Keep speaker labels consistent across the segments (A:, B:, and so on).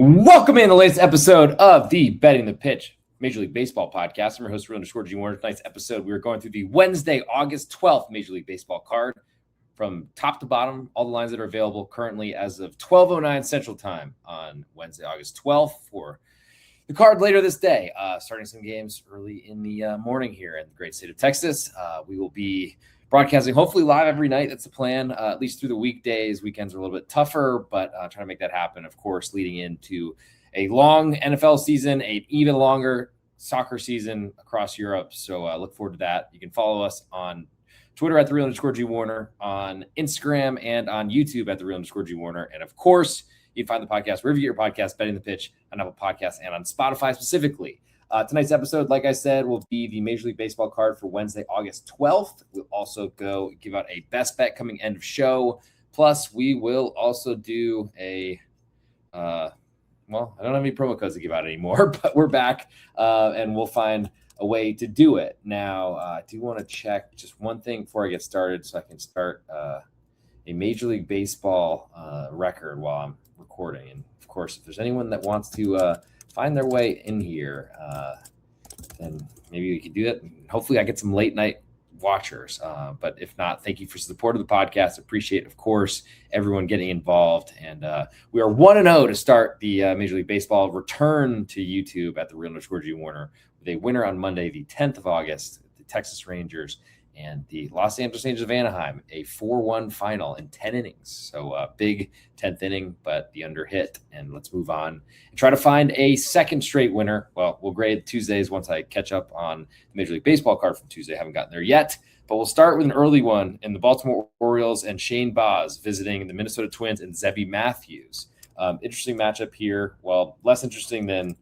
A: Welcome in the latest episode of the Betting the Pitch Major League Baseball podcast. I'm your host, Real_G Warner. Tonight's episode, we are going through the Wednesday, August 12th Major League Baseball card from top to bottom, all the lines that are available currently as of 12:09 Central Time on Wednesday, August 12th for the card later this day. Starting some games early in the morning here in the great state of Texas. We will be broadcasting hopefully live every night. That's the plan, at least through the weekdays. Weekends are a little bit tougher, but trying to make that happen, of course, leading into a long NFL season, an even longer soccer season across Europe. So look forward to that. You can follow us on Twitter at @the_Real_G Warner, on Instagram and on YouTube at @the_Real_G Warner. And of course, you can find the podcast wherever you get your podcast, Betting the Pitch, on Apple Podcasts and on Spotify specifically. Tonight's episode, like I said, will be the Major League Baseball card for Wednesday, August 12th. We'll also go give out a best bet coming end of show. Plus, we will also do a, I don't have any promo codes to give out anymore, but we're back and we'll find a way to do it. Now, I do want to check just one thing before I get started so I can start a Major League Baseball record while I'm recording. And, of course, if there's anyone that wants to find their way in here, then maybe we could do that. Hopefully I get some late night watchers. But if not, thank you for support of the podcast. Appreciate, of course, everyone getting involved. And we are 1-0 to start the Major League Baseball return to YouTube at @the_Real_G Warner with a winner on Monday, the 10th of August, the Texas Rangers and the Los Angeles Angels of Anaheim, a 4-1 final in 10 innings. So big 10th inning, but the under hit. And let's move on and try to find a second straight winner. Well, we'll grade Tuesdays once I catch up on the Major League Baseball card from Tuesday. I haven't gotten there yet, but we'll start with an early one in the Baltimore Orioles and Shane Baz visiting the Minnesota Twins and Zebby Matthews. Interesting matchup here. Well, less interesting than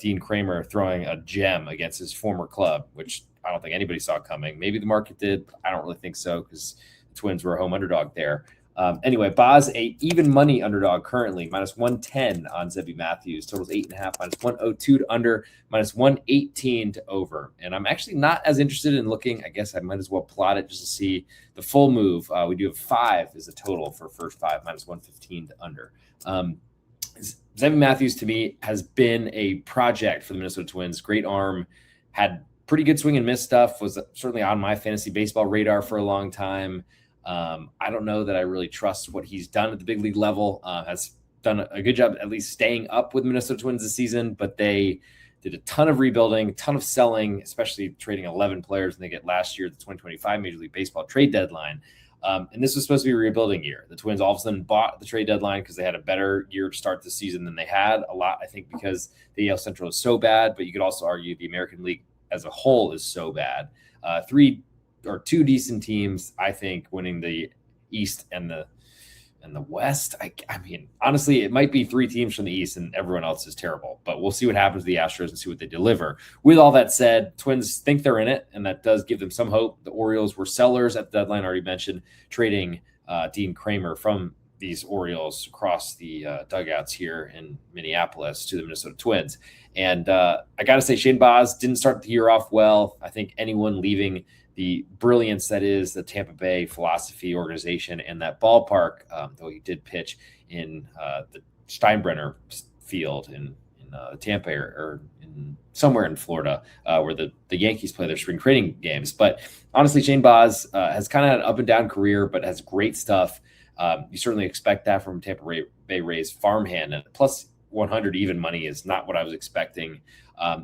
A: Dean Kramer throwing a gem against his former club, which I don't think anybody saw coming. Maybe the market did. But I don't really think so because the Twins were a home underdog there. Anyway, Baz, a even money underdog currently, -110 on Zebby Matthews. Totals 8.5, -102 to under, -118 to over. And I'm actually not as interested in looking. I guess I might as well plot it just to see the full move. We do have 5 as a total for first 5, -115 to under. Zebby Matthews, to me, has been a project for the Minnesota Twins. Great arm, had pretty good swing and miss stuff, was certainly on my fantasy baseball radar for a long time. I don't know that I really trust what he's done at the big league level. Has done a good job at least staying up with Minnesota Twins this season, but they did a ton of rebuilding, ton of selling, especially trading 11 players when they get last year, the 2025 Major League Baseball trade deadline. And this was supposed to be a rebuilding year. The Twins all of a sudden bought the trade deadline because they had a better year to start the season than they had. A lot, I think, because the AL Central is so bad, but you could also argue the American League as a whole is so bad. 2 decent teams, I think, winning the East and the West. I mean, honestly, it might be 3 teams from the East and everyone else is terrible, but we'll see what happens to the Astros and see what they deliver. With all that said, Twins think they're in it, and that does give them some hope. The Orioles were sellers at the deadline, already mentioned, trading Dean Kramer from these Orioles across the dugouts here in Minneapolis to the Minnesota Twins. And I got to say, Shane Baz didn't start the year off well. I think anyone leaving the brilliance that is the Tampa Bay philosophy organization and that ballpark, though he did pitch in the Steinbrenner field in Tampa or in somewhere in Florida where the Yankees play their spring training games. But honestly, Shane Baz has kind of had an up and down career, but has great stuff. You certainly expect that from Tampa Bay Rays farmhand, and plus 100 even money is not what I was expecting.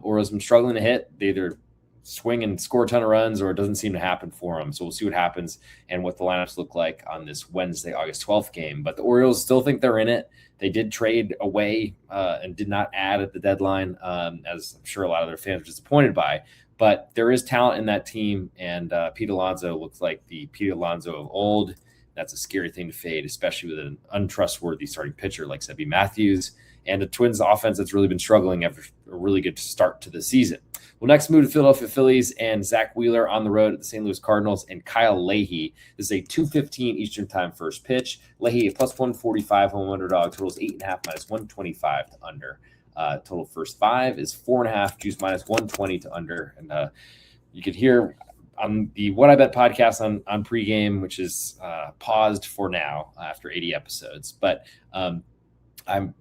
A: Orioles been struggling to hit. They either swing and score a ton of runs, or it doesn't seem to happen for them. So we'll see what happens and what the lineups look like on this Wednesday, August 12th game. But the Orioles still think they're in it. They did trade away and did not add at the deadline, as I'm sure a lot of their fans are disappointed by. But there is talent in that team, and Pete Alonso looks like the Pete Alonso of old. That's a scary thing to fade, especially with an untrustworthy starting pitcher like Zebby Matthews and a Twins offense that's really been struggling after a really good start to the season. We'll next move to Philadelphia Phillies and Zach Wheeler on the road at the St. Louis Cardinals and Kyle Leahy. This is a 2:15 Eastern Time first pitch. Leahy, a +145 home underdog, totals 8.5, -125 to under. Total first 5 is 4.5, juice -120 to under. And you could hear on the What I Bet podcast on pregame, which is paused for now after 80 episodes. But I'm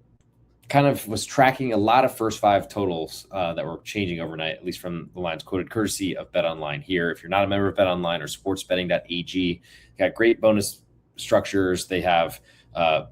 A: kind of was tracking a lot of first five totals that were changing overnight, at least from the lines quoted, courtesy of BetOnline here. If you're not a member of BetOnline or sportsbetting.ag, got great bonus structures. They have a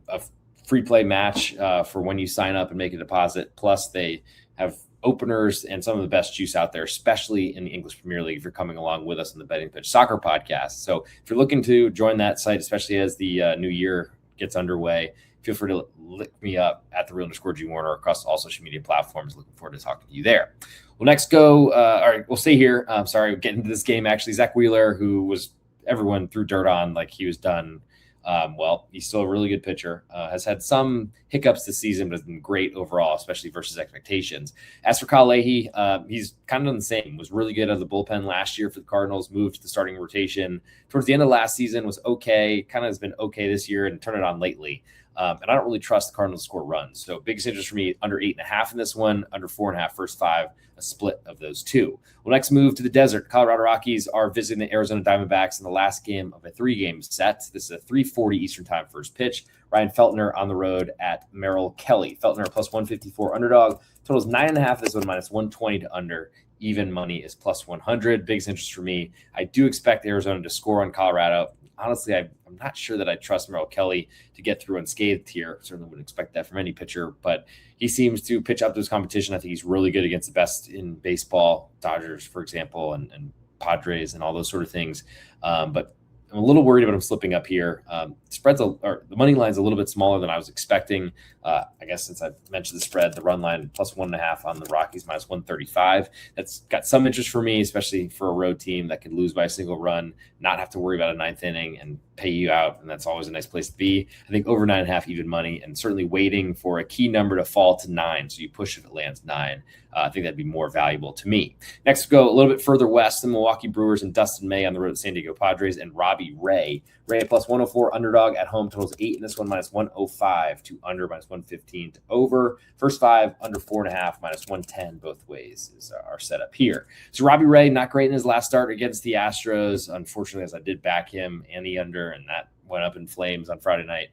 A: free play match for when you sign up and make a deposit. Plus, they have openers and some of the best juice out there, especially in the English Premier League, if you're coming along with us in the Betting Pitch Soccer podcast. So if you're looking to join that site, especially as the new year gets underway, feel free to look me up at @the_Real_G Warner across all social media platforms. Looking forward to talking to you there. We'll next go. All right, we'll stay here. Sorry, getting into this game. Actually, Zach Wheeler, who was everyone threw dirt on like he was done. Well, he's still a really good pitcher. Has had some hiccups this season, but has been great overall, especially versus expectations. As for Kyle Leahy, he's kind of done the same. Was really good out of the bullpen last year for the Cardinals. Moved to the starting rotation towards the end of last season. Was okay. Kind of has been okay this year and turned it on lately. And I don't really trust the Cardinals to score runs. So biggest interest for me, under 8.5 in this one, under 4.5 first five, a split of those two. We'll next move to the desert. Colorado Rockies are visiting the Arizona Diamondbacks in the last game of a 3-game set. This is a 3:40 Eastern time first pitch. Ryan Feltner on the road at Merrill Kelly. Feltner plus 154 underdog. Totals 9.5 this one, minus 120 to under. Even money is plus 100. Biggest interest for me. I do expect Arizona to score on Colorado. Honestly, I'm not sure that I trust Merrill Kelly to get through unscathed here. Certainly wouldn't expect that from any pitcher, but he seems to pitch up to his competition. I think he's really good against the best in baseball, Dodgers, for example, and Padres and all those sort of things. But I'm a little worried about him slipping up here. The money line's a little bit smaller than I was expecting. I guess since I mentioned the spread, the run line plus 1.5 on the Rockies minus 135. That's got some interest for me, especially for a road team that could lose by a single run, not have to worry about a ninth inning and pay you out. And that's always a nice place to be. I think over 9.5 even money, and certainly waiting for a key number to fall to 9. So you push if it lands 9. I think that'd be more valuable to me. Next, go a little bit further west. The Milwaukee Brewers and Dustin May on the road to San Diego Padres and Robbie Ray. Ray plus 104 underdog at home, totals 8 in this one, minus 105 to under, minus 115 to over. First five, under 4.5, minus 110 both ways is our setup here. So Robbie Ray, not great in his last start against the Astros. Unfortunately, as I did back him and the under, and that went up in flames on Friday night.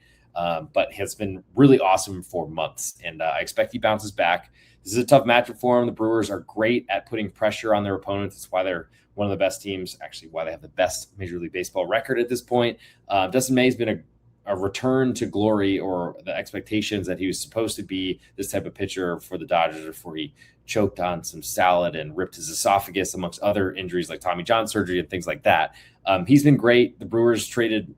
A: But has been really awesome for months, and I expect he bounces back. This is a tough matchup for him. The Brewers are great at putting pressure on their opponents. It's why they're one of the best teams, actually why they have the best Major League Baseball record at this point. Dustin May has been a return to glory, or the expectations that he was supposed to be this type of pitcher for the Dodgers before he choked on some salad and ripped his esophagus, amongst other injuries like Tommy John surgery and things like that. He's been great. The Brewers traded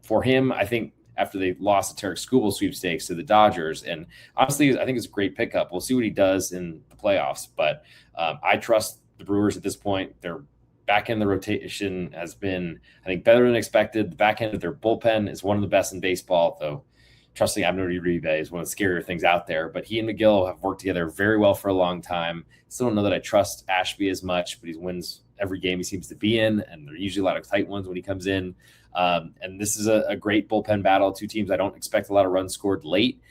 A: for him, I think, after they lost the Tarek Skubal sweepstakes to the Dodgers. And honestly, I think it's a great pickup. We'll see what he does in the playoffs, but I trust the Brewers at this point. Their back end of the rotation has been, I think, better than expected. The back end of their bullpen is one of the best in baseball, though trusting Abner Uribe is one of the scarier things out there. But he and McGill have worked together very well for a long time. Still don't know that I trust Ashby as much, but he wins every game he seems to be in, and they're usually a lot of tight ones when he comes in. And this is a great bullpen battle. Two teams I don't expect a lot of runs scored late.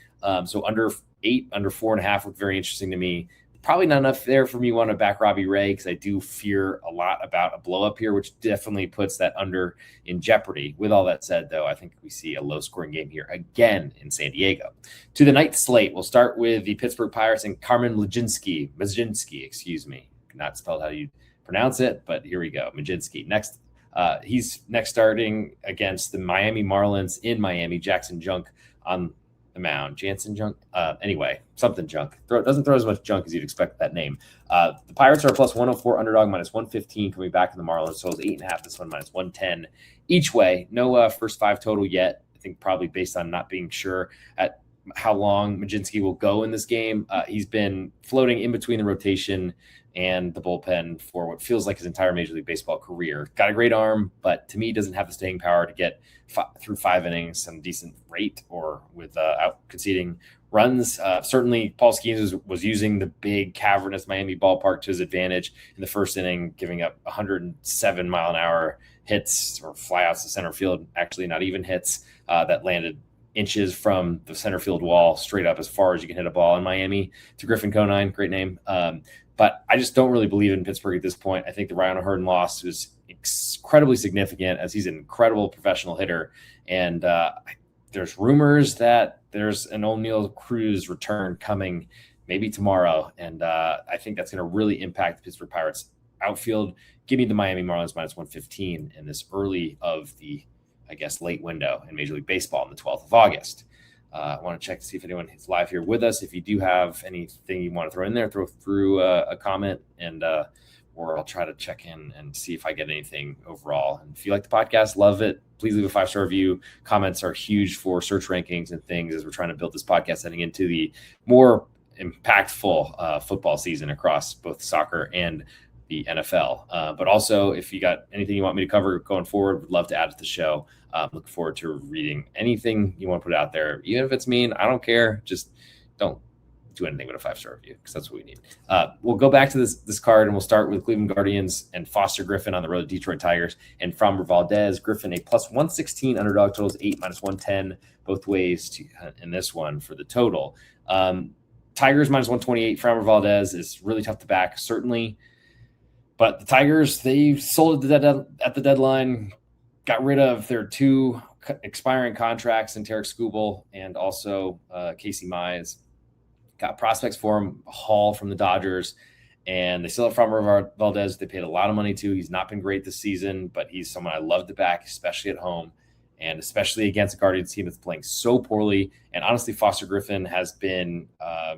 A: So under 8, under 4.5 look very interesting to me. Probably not enough there for me to want to back Robbie Ray, because I do fear a lot about a blow up here, which definitely puts that under in jeopardy. With all that said, though, I think we see a low scoring game here again in San Diego. To the night slate, we'll start with the Pittsburgh Pirates and Carmen Mlodzinski, excuse me, not spelled how you pronounce it, but here we go. Mlodzinski next. He's next starting against the Miami Marlins in Miami. Jackson Junk on the mound. Jansen Junk? Anyway, something Junk. Doesn't throw as much junk as you'd expect that name. The Pirates are plus 104 underdog, minus 115 coming back to the Marlins. So it's 8.5. This one, minus 110 each way. No first five total yet. I think probably based on not being sure at how long Mlodzinski will go in this game. He's been floating in between the rotation and the bullpen for what feels like his entire Major League Baseball career. Got a great arm, but to me doesn't have the staying power to get through 5 innings, some decent rate, or with out conceding runs. Certainly Paul Skeens was using the big cavernous Miami ballpark to his advantage in the first inning, giving up 107 mile an hour hits or flyouts to center field, actually not even hits, that landed inches from the center field wall straight up as far as you can hit a ball in Miami, to Griffin Conine, great name. But I just don't really believe in Pittsburgh at this point. I think the Ryan O'Hearn loss was incredibly significant, as he's an incredible professional hitter. And there's rumors that there's an O'Neal Cruz return coming maybe tomorrow. And I think that's going to really impact the Pittsburgh Pirates outfield. Give me the Miami Marlins minus 115 in this early of the, I guess, late window in Major League Baseball on the 12th of August. I want to check to see if anyone is live here with us. If you do have anything you want to throw in there, throw through a comment, and or I'll try to check in and see if I get anything overall. And if you like the podcast, love it, please leave a 5-star review. Comments are huge for search rankings and things as we're trying to build this podcast heading into the more impactful football season across both soccer and the NFL. But also, if you got anything you want me to cover going forward, would love to add to the show. Looking forward to reading anything you want to put out there. Even if it's mean, I don't care. Just don't do anything but a 5-star review, because that's what we need. We'll go back to this card, and we'll start with Cleveland Guardians and Foster Griffin on the road to Detroit Tigers, and Framber Valdez. Griffin, a plus 116 underdog, totals 8 minus 110 both ways in this one for the total. Tigers minus 128. Framber Valdez is really tough to back, certainly. But the Tigers, they sold at the deadline, got rid of their 2 expiring contracts in Tarek Skubal and also Casey Mize. Got prospects for him, a haul from the Dodgers, and they still have Framber Valdez. They paid a lot of money to. He's not been great this season, but he's someone I love to back, especially at home and especially against a Guardians team that's playing so poorly. And honestly, Foster Griffin has been a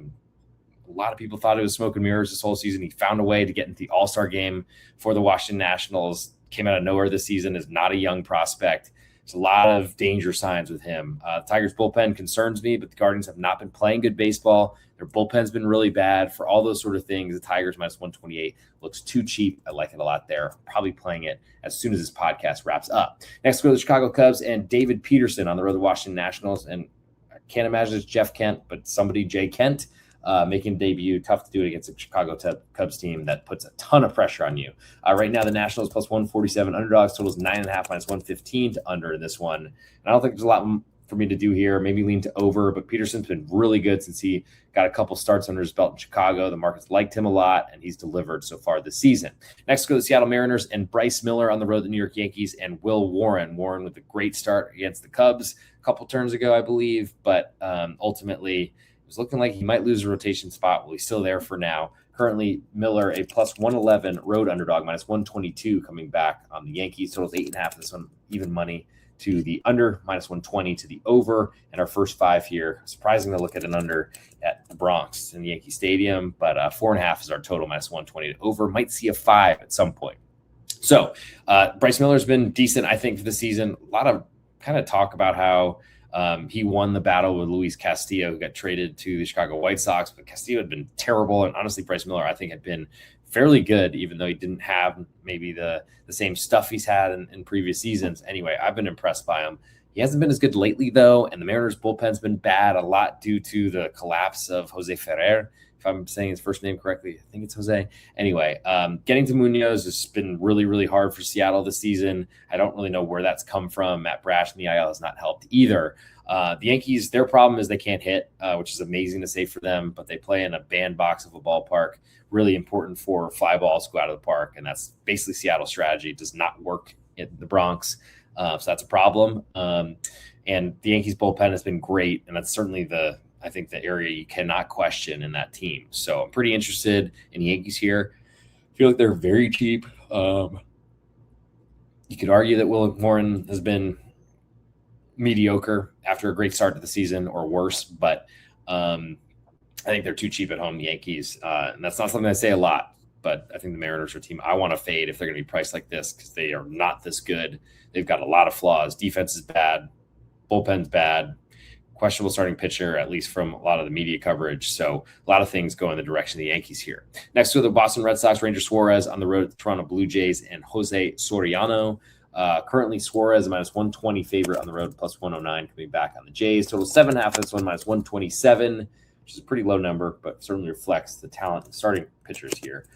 A: lot of people thought it was smoke and mirrors this whole season. He found a way to get into the All-Star game for the Washington Nationals. Came out of nowhere this season, is not a young prospect. There's a lot of danger signs with him. The Tigers bullpen concerns me, but the Guardians have not been playing good baseball. Their bullpen's been really bad. For all those sort of things, the Tigers minus 128 looks too cheap. I like it a lot there. Probably playing it as soon as this podcast wraps up. Next, we go to the Chicago Cubs and David Peterson on the road to the Washington Nationals. And I can't imagine it's Jeff Kent, but somebody, Jay Kent, making a debut. Tough to do it against a Chicago Cubs team that puts a ton of pressure on you. Right now, the Nationals plus 147 underdogs, totals 9.5 minus 115 to under in this one. And I don't think there's a lot for me to do here. Maybe lean to over, but Peterson's been really good since he got a couple starts under his belt in Chicago. The market's liked him a lot, and he's delivered so far this season. Next, go to the Seattle Mariners and Bryce Miller on the road to the New York Yankees and Will Warren. Warren with a great start against the Cubs a couple turns ago, I believe, but ultimately was looking like he might lose a rotation spot. Well, he's still there for now. Currently, Miller, a plus 111 road underdog, minus 122 coming back on the Yankees. Totals 8.5. This one, even money to the under, minus 120 to the over. And our first 5 here, surprising to look at an under at the Bronx in the Yankee Stadium, but 4.5 is our total, minus 120 to over. Might see a 5 at some point. So Bryce Miller's been decent, I think, for the season. A lot of kind of talk about how he won the battle with Luis Castillo, who got traded to the Chicago White Sox, but Castillo had been terrible. And honestly, Bryce Miller, I think, had been fairly good, even though he didn't have maybe the same stuff he's had in previous seasons. Anyway, I've been impressed by him. He hasn't been as good lately, though, and the Mariners' bullpen's been bad, a lot due to the collapse of Jose Ferrer. If I'm saying his first name correctly, I think it's Jose. Anyway, getting to Munoz has been really, really hard for Seattle this season. I don't really know where that's come from. Matt Brash in the IL has not helped either. The Yankees, their problem is they can't hit, which is amazing to say for them, but they play in a bandbox of a ballpark. Really important for fly balls to go out of the park, and that's basically Seattle's strategy. It does not work in the Bronx, so that's a problem. And the Yankees bullpen has been great, and that's certainly I think the area you cannot question in that team. So I'm pretty interested in the Yankees here. I feel like they're very cheap. You could argue that Will Warren has been mediocre after a great start to the season or worse, but I think they're too cheap at home, the Yankees. And that's not something I say a lot, but I think the Mariners are a team I want to fade if they're going to be priced like this, because they are not this good. They've got a lot of flaws. Defense is bad. Bullpen's bad. Questionable starting pitcher, at least from a lot of the media coverage. So a lot of things go in the direction of the Yankees here. Next, to the Boston Red Sox, Ranger Suarez on the road to the Toronto Blue Jays and Jose Soriano. Currently, Suarez minus 120 favorite on the road, plus 109 coming back on the Jays. Total 7.5 this one, minus 127, which is a pretty low number, but certainly reflects the talent of starting pitchers here.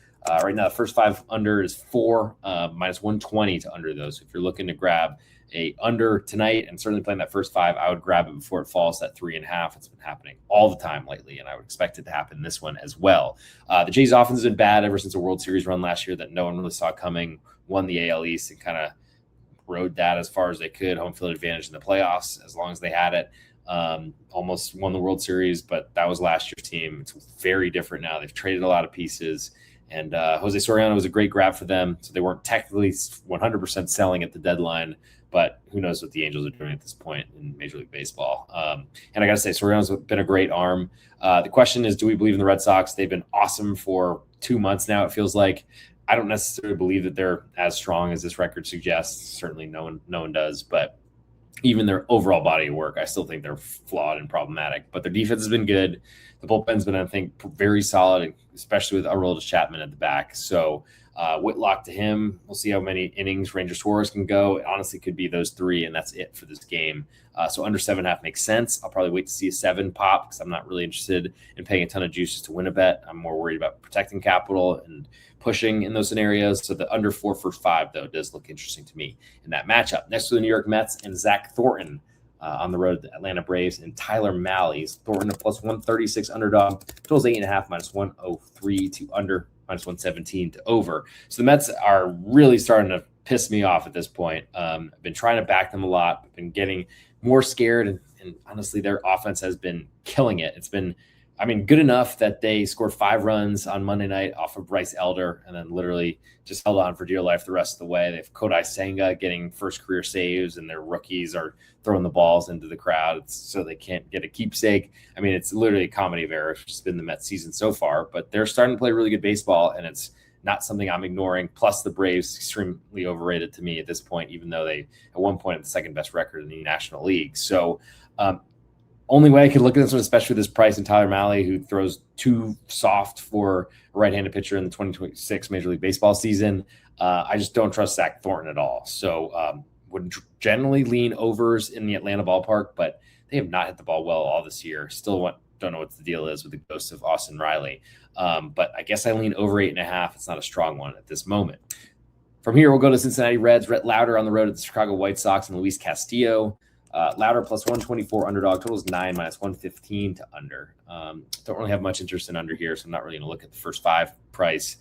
A: Right now, the first 5 under is 4, minus 120 to under those. So if you're looking to grab a under tonight and certainly playing that first 5, I would grab it before it falls at 3.5. It's been happening all the time lately, and I would expect it to happen this one as well. The Jays' offense has been bad ever since a World Series run last year that no one really saw coming. Won the AL East and kind of rode that as far as they could, home field advantage in the playoffs as long as they had it. Almost won the World Series, but that was last year's team. It's very different now. They've traded a lot of pieces, and Jose Soriano was a great grab for them. So they weren't technically 100% selling at the deadline, but who knows what the Angels are doing at this point in Major League Baseball. And I got to say, Soriano's been a great arm. The question is, do we believe in the Red Sox? They've been awesome for 2 months now, it feels like. I don't necessarily believe that they're as strong as this record suggests. Certainly no one does, but even their overall body of work, I still think they're flawed and problematic. But their defense has been good. The bullpen's been, I think, very solid, especially with Aroldis Chapman at the back. So Whitlock to him, we'll see how many innings Ranger Suarez can go. It honestly could be those three, and that's it for this game. So under 7.5 makes sense. I'll probably wait to see a 7 pop because I'm not really interested in paying a ton of juices to win a bet. I'm more worried about protecting capital and pushing in those scenarios. So the under 4 for 5, though, does look interesting to me in that matchup. Next to the New York Mets and Zach Thornton on the road to the Atlanta Braves and Tyler Malley. Thornton a plus 136 underdog. Totals 8.5 minus 103 to under, minus 117 to over. So the Mets are really starting to piss me off at this point. I've been trying to back them a lot. I've been getting more scared, and honestly, their offense has been killing it. It's been, good enough that they scored 5 runs on Monday night off of Bryce Elder and then literally just held on for dear life the rest of the way. They have Kodai Senga getting first career saves, and their rookies are throwing the balls into the crowd so they can't get a keepsake. It's literally a comedy of errors. It's been the Mets season so far, but they're starting to play really good baseball, and it's not something I'm ignoring. Plus, the Braves extremely overrated to me at this point, even though they at one point had the second best record in the National League. So, only way I could look at this one, especially with this price and Tyler Malley, who throws too soft for a right-handed pitcher in the 2026 Major League Baseball season. I just don't trust Zach Thornton at all. So would generally lean overs in the Atlanta ballpark, but they have not hit the ball well all this year. Still don't know what the deal is with the ghost of Austin Riley. But I guess I lean over 8.5. It's not a strong one at this moment. From here, we'll go to Cincinnati Reds. Rhett Lauder on the road at the Chicago White Sox and Luis Castillo. Lauder plus 124 underdog, totals 9 minus 115 to under. Don't really have much interest in under here, so I'm not really going to look at the first 5 price.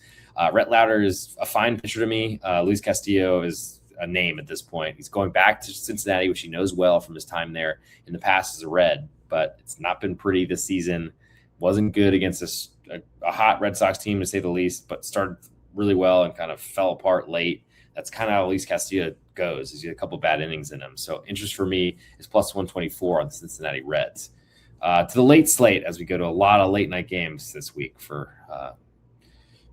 A: Rhett Lauder is a fine pitcher to me. Luis Castillo is a name at this point. He's going back to Cincinnati, which he knows well from his time there in the past as a Red, but it's not been pretty this season. Wasn't good against a hot Red Sox team, to say the least, but started really well and kind of fell apart late. That's kind of how Luis Castillo goes. He's got a couple bad innings in him. So interest for me is plus 124 on the Cincinnati Reds. To the late slate, as we go to a lot of late night games this week for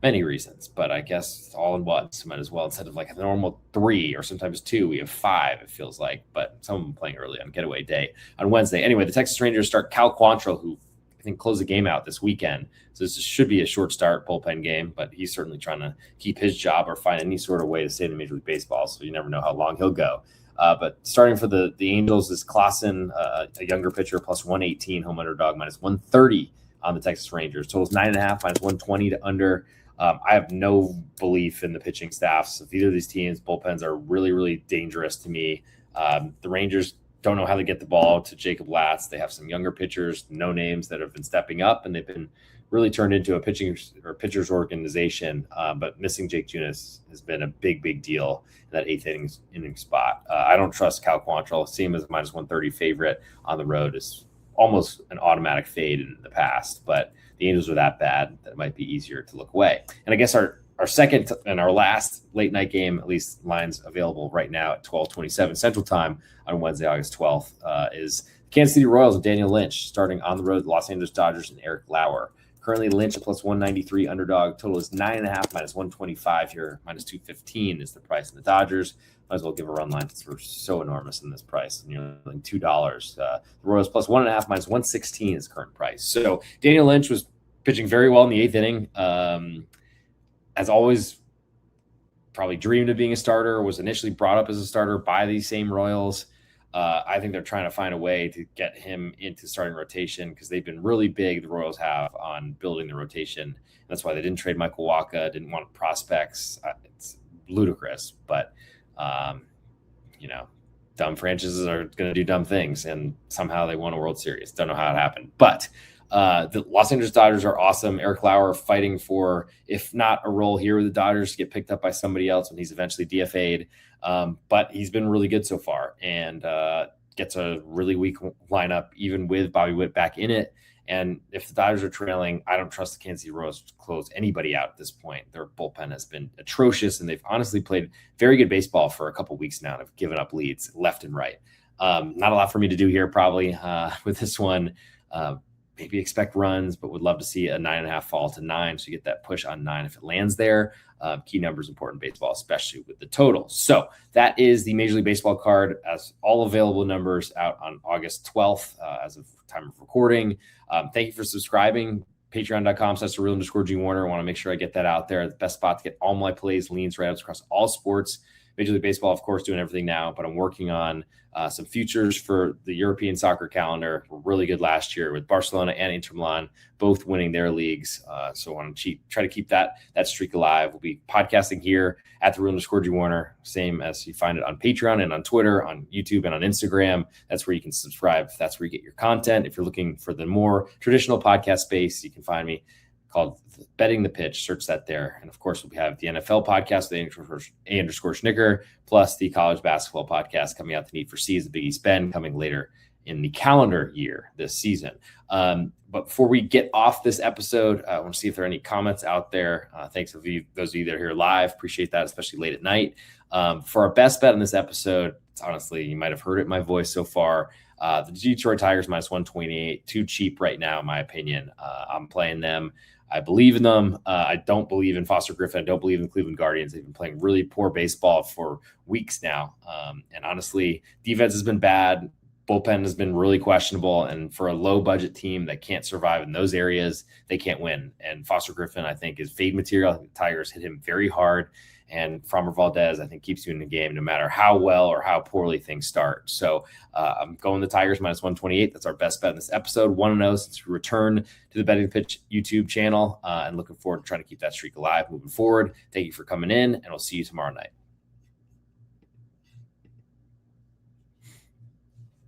A: many reasons, but I guess all in one. So might as well, instead of like a normal 3 or sometimes 2, we have 5, it feels like, but some of them playing early on getaway day on Wednesday. Anyway, the Texas Rangers start Cal Quantrill, who I think close the game out this weekend. So this should be a short start bullpen game, but he's certainly trying to keep his job or find any sort of way to stay in Major League Baseball. So you never know how long he'll go. But starting for the Angels is Clausen, a younger pitcher, plus 118 home underdog, minus 130 on the Texas Rangers. Totals 9.5 minus 120 to under. I have no belief in the pitching staffs of either of these teams. Bullpens are really, really dangerous to me. The Rangers don't know how to get the ball to Jacob Latz. They have some younger pitchers, no names, that have been stepping up, and they've been really turned into a pitchers organization. But missing Jake Junis has been a big deal in that 8th inning spot. I don't trust Cal Quantrill. See him as a minus 130 favorite on the road is almost an automatic fade in the past, but the Angels are that bad that it might be easier to look away. And I guess our second and our last late night game, at least lines available right now at 12:27 Central Time on Wednesday, August 12th, is Kansas City Royals and Daniel Lynch starting on the road, Los Angeles Dodgers and Eric Lauer. Currently Lynch a plus 193 underdog. Total is 9.5 minus 125 here. Minus 215 is the price in the Dodgers. Might as well give a run line because we're so enormous in this price, nearly $2. The Royals plus 1.5 minus 116 is current price. So Daniel Lynch was pitching very well in the 8th inning. As always, probably dreamed of being a starter, was initially brought up as a starter by these same Royals. I think they're trying to find a way to get him into starting rotation because they've been really big, the Royals have, on building the rotation. That's why they didn't trade Michael Wacha, didn't want prospects. It's ludicrous, but, dumb franchises are going to do dumb things, and somehow they won a World Series. Don't know how it happened. But The Los Angeles Dodgers are awesome. Eric Lauer fighting for, if not a role here with the Dodgers, to get picked up by somebody else when he's eventually DFA'd. But he's been really good so far, and gets a really weak lineup, even with Bobby Witt back in it. And if the Dodgers are trailing, I don't trust the Kansas City Royals to close anybody out at this point. Their bullpen has been atrocious, and they've honestly played very good baseball for a couple weeks now and have given up leads left and right. Not a lot for me to do here, probably, with this one. Maybe expect runs, but would love to see a 9.5 fall to 9. So you get that push on 9 if it lands there. Key numbers important in baseball, especially with the total. So that is the Major League Baseball card, as all available numbers out on August 12th as of time of recording. Thank you for subscribing. Patreon.com/real_G Warner. I want to make sure I get that out there. The best spot to get all my plays, leans, write-ups across all sports. Major League Baseball, of course, doing everything now, but I'm working on some futures for the European soccer calendar. We're really good last year with Barcelona and Inter Milan both winning their leagues. So I want to try to keep that streak alive. We'll be podcasting here at the Real_G Warner, same as you find it on Patreon and on Twitter, on YouTube, and on Instagram. That's where you can subscribe. That's where you get your content. If you're looking for the more traditional podcast space, you can find me called Betting the Pitch. Search that there. And of course, we have the NFL podcast, A_Schnicker, plus the college basketball podcast coming out. The Need for C's, the Big East Bend, coming later in the calendar year this season. But before we get off this episode, I want to see if there are any comments out there. Thanks to those of you that are here live. Appreciate that, especially late at night. For our best bet in this episode, honestly, you might have heard it in my voice so far. The Detroit Tigers -128, too cheap right now, in my opinion. I'm playing them. I believe in them. I don't believe in Foster Griffin. I don't believe in the Cleveland Guardians. They've been playing really poor baseball for weeks now. And honestly, defense has been bad. Bullpen has been really questionable. And for a low budget team that can't survive in those areas, they can't win. And Foster Griffin, I think, is fade material. I think the Tigers hit him very hard. And Framber Valdez, I think, keeps you in the game no matter how well or how poorly things start. So I'm going the Tigers -128. That's our best bet in this episode. 1-0 since we return to the Betting the Pitch YouTube channel, and looking forward to trying to keep that streak alive moving forward. Thank you for coming in, and we'll see you tomorrow night.